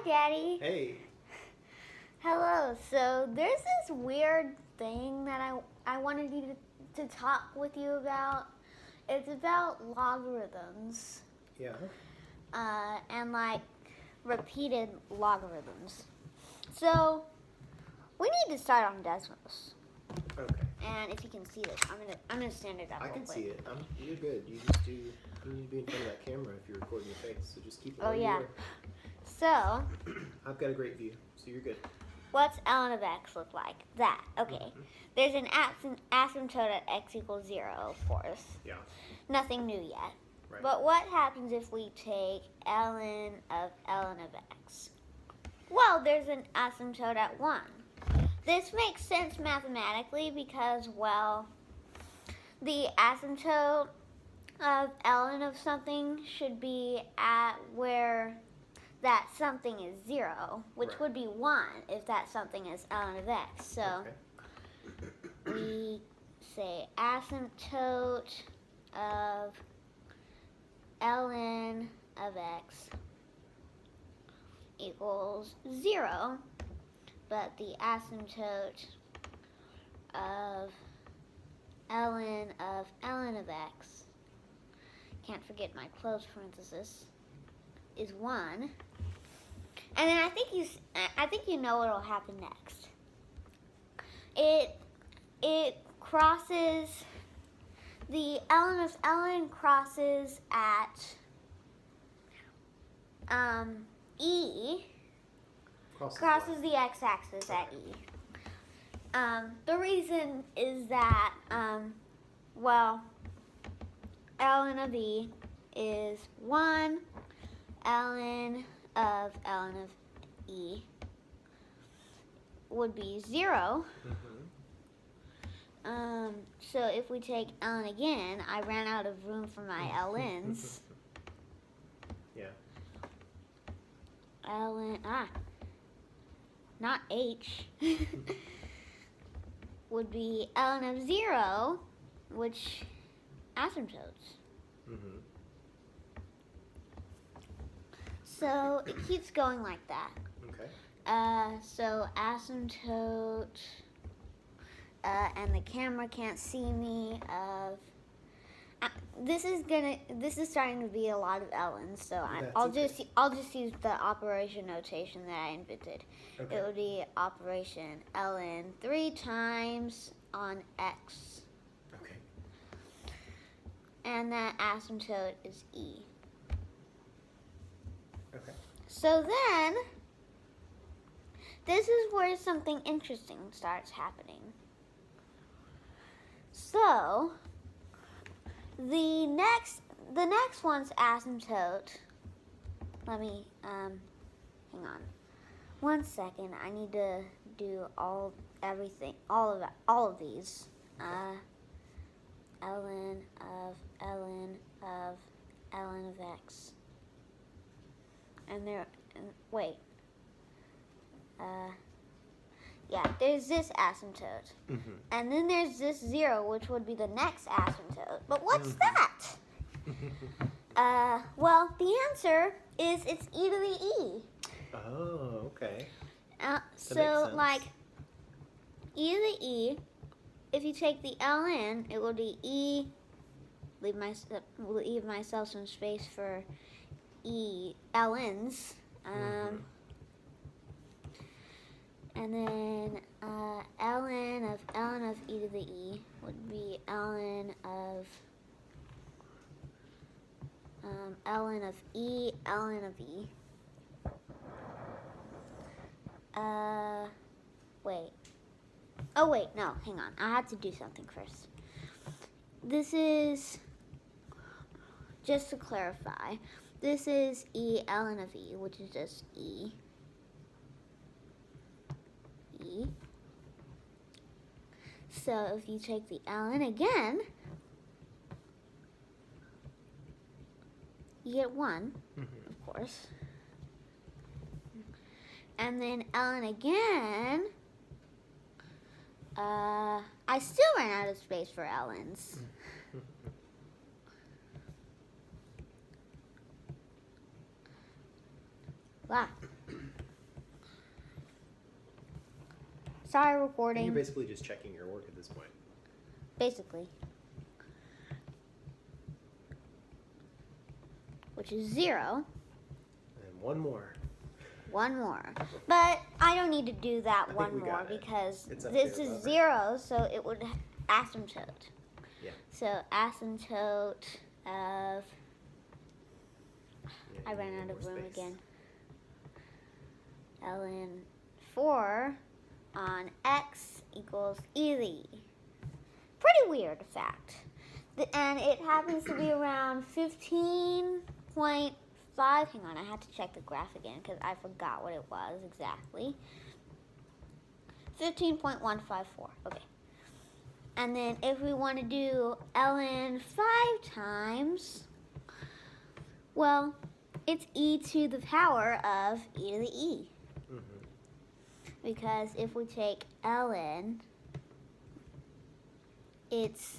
Hi, Daddy. Hey. Hello. So there's this weird thing that I wanted you to talk with you about. It's about logarithms. Yeah. And like repeated logarithms. So we need to start on decimals. Okay. And if you can see this, I'm gonna stand it up. I can quick. see it. You're good. You need to be in front of that camera if you're recording your face. So just keep it. Oh yeah. You So I've got a great view, so you're good. what's ln of x look like? That. Okay. There's an asymptote at x equals 0, of course. Yeah. Nothing new yet. Right. But what happens if we take ln of x? Well, there's an asymptote at 1. This makes sense mathematically because, well, the asymptote of ln of something should be at where that something is 0, which Right. would be 1 if that something is ln of x. So we say asymptote of ln of x equals 0, but the asymptote of ln of x, can't forget my close parenthesis, is 1. And then I think you know what will happen next. It crosses, the ln of ln crosses at e, crosses the x-axis at e. The reason is that, well, ln of e is 1, ln of e would be 0. So if we take ln again, I ran out of room for my ln's. Yeah. Ln, not h, would be ln of 0, which asymptotes. So it keeps going like that. Okay. So asymptote, and the camera can't see me, of, this is starting to be a lot of ln's, so I'll just use the operation notation that I invented. Okay. It would be operation ln 3 times on x. Okay. And that asymptote is e. Okay. So then, this is where something interesting starts happening. So, the next one's asymptote, let me, hang on 1 second, I need to do all of these. ln of x. Yeah, there's this asymptote. And then there's this 0, which would be the next asymptote. But what's that? Well, the answer is it's e to the e. Oh, okay. So, like, e to the e, if you take the ln, it will be e, leave myself some space for ln's. And then ln of e to the e would be ln of e, ln of e. Wait. Oh wait, no, hang on. I have to do something first. This is, just to clarify, this is e ln of e, which is just e. So if you take the ln again, you get 1, of course. And then ln again, I still ran out of space for ln's. Wow. Sorry, And recording. you're basically just checking your work at this point. Basically. Which is 0. And one more. One more. But I don't need to do that I think one we more got it. because It's up this there is above it. 0, so it would asymptote. Yeah. So asymptote of... Yeah, I you ran need out of more room space. again. ln 4 on x equals e to the e. Pretty weird fact. And it happens to be around 15.5. Hang on, I have to check the graph again because I forgot what it was exactly. 15.154. Okay. And then if we want to do ln 5 times, well, it's e to the power of e to the e. Mm-hmm. Because if we take ln, it's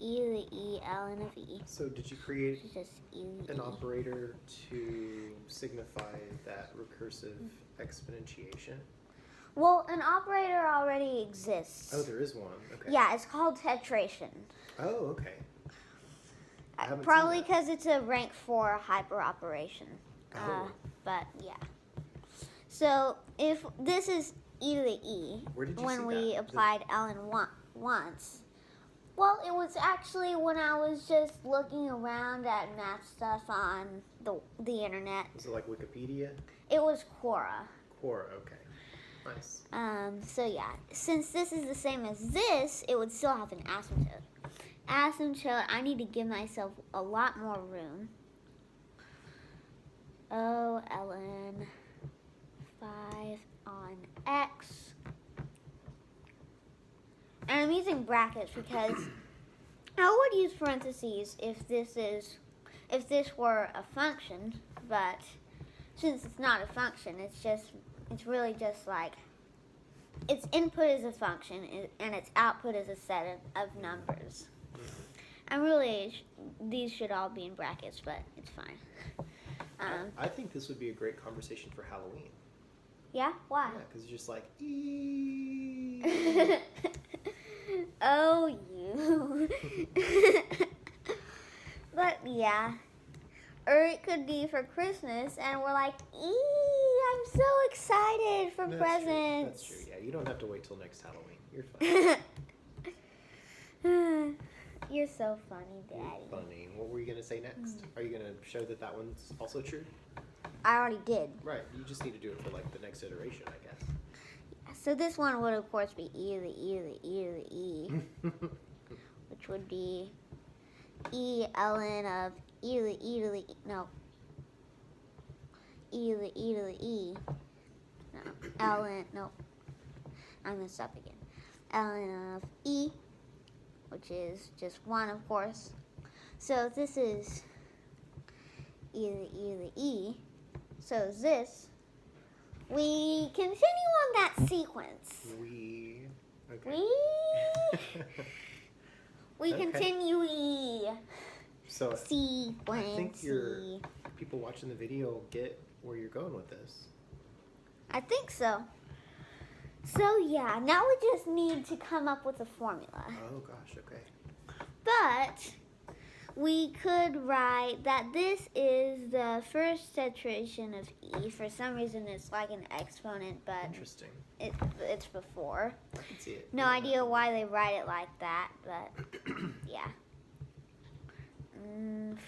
e to the e ln of e. So did you create It's just e to the an e. operator to signify that recursive exponentiation? Well, an operator already exists. Oh, there is one. Okay. Yeah, it's called tetration. Oh, okay. I haven't Probably seen that. because it's a rank 4 hyperoperation. Oh. But yeah. So if this is e to the e, Where did you when see we that? applied ln once, well, it was actually when I was just looking around at math stuff on the internet. Was it like Wikipedia? It was Quora. Quora, okay. Nice. So yeah, since this is the same as this, it would still have an asymptote. Asymptote, I need to give myself a lot more room. O ln 5 on x. And I'm using brackets because I would use parentheses if this were a function, but since it's not a function, it's really just like its input is a function and its output is a set of numbers. And really, these should all be in brackets, but it's fine. I think this would be a great conversation for Halloween. Yeah? Why? Yeah, because you're just like, eee. Oh, you. But yeah. Or it could be for Christmas, and we're like, I'm so excited for presents. That's true. Yeah, you don't have to wait till next Halloween. You're fine. You're so funny, Daddy. You're funny. What were you gonna say next? Are you gonna show that one's also true? I already did. Right. You just need to do it for like the next iteration, I guess. So this one would, of course, be e to the e to the e to the e, which would be e ln of e to the e to the e. No. E to the e to the e. No. Ln. No. I messed up again. Ln of e, which is just 1, of course. So this is e to the e to the e. So this, we continue on that sequence. Okay. We Okay. continue e. So Sequence. I think people watching the video get where you're going with this. I think so. So yeah, now we just need to come up with a formula. Oh gosh, okay. But we could write that this is the first tetration of e. For some reason, it's like an exponent, but Interesting. it's before. I can see it. No Yeah. idea why they write it like that, but yeah.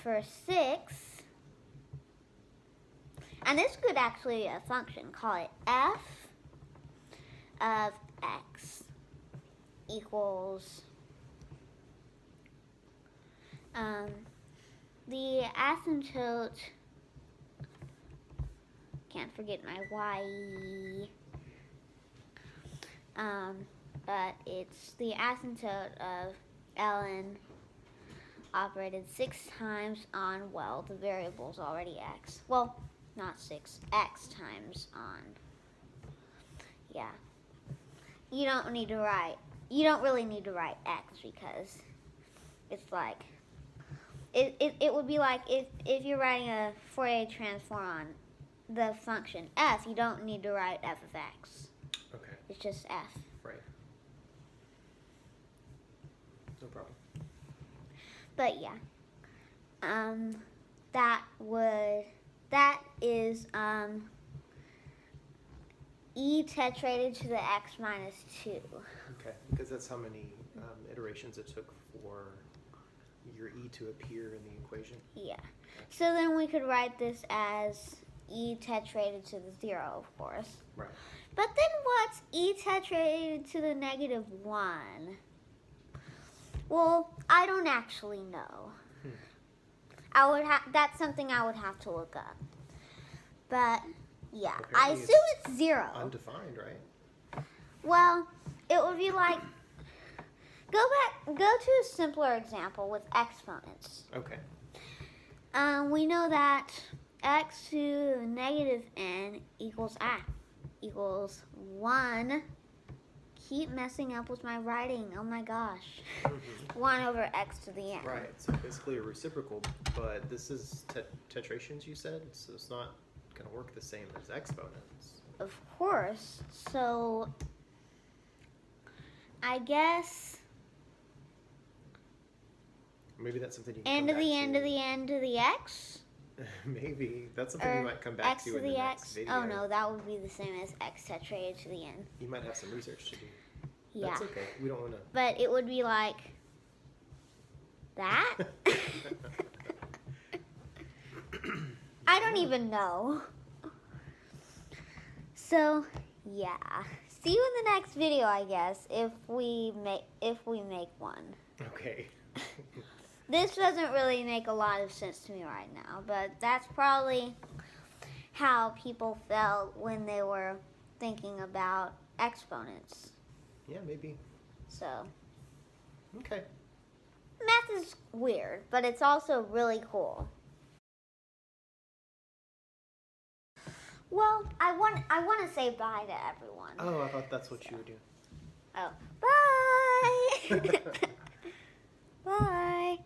For 6, and this could actually be a function. Call it f of x equals the asymptote. Can't forget my y. But it's the asymptote of ln operated 6 times on, well, the variable's already x. Well, not 6, x times on. Yeah. You don't really need to write x because it's like, it would be like if you're writing a Fourier transform on the function f, you don't need to write f of x. Okay. It's just f. Right. No problem. But yeah, that is e tetrated to the x minus 2. Okay, because that's how many iterations it took for your e to appear in the equation. Yeah. So then we could write this as e tetrated to the 0, of course. Right. But then what's e tetrated to the negative 1? Well, I don't actually know. That's something I would have to look up. But yeah, I Apparently assume it's 0. Undefined, right? Well, it would be like, go to a simpler example with exponents. Okay. We know that x to the negative n equals 1. Keep messing up with my writing. Oh my gosh. 1 over x to the n. Right, so basically a reciprocal, but this is tetrations, you said, so it's not going to work the same as exponents. Of course. So I guess Maybe that's something you can n come to the back n to the n to the x? Maybe. That's something you might come back X to to in the the next x? video. Oh no, that would be the same as x tetrated to the n. You might have some research to do. Yeah. That's okay. We don't want to. But it would be like that? I don't even know. So, yeah. See you in the next video, I guess, if we make one. Okay. This doesn't really make a lot of sense to me right now, but that's probably how people felt when they were thinking about exponents. Yeah, maybe. So, Okay. math is weird, but it's also really cool. Well, I want to say bye to everyone. Oh, I thought that's what you were doing. Oh, bye. Bye.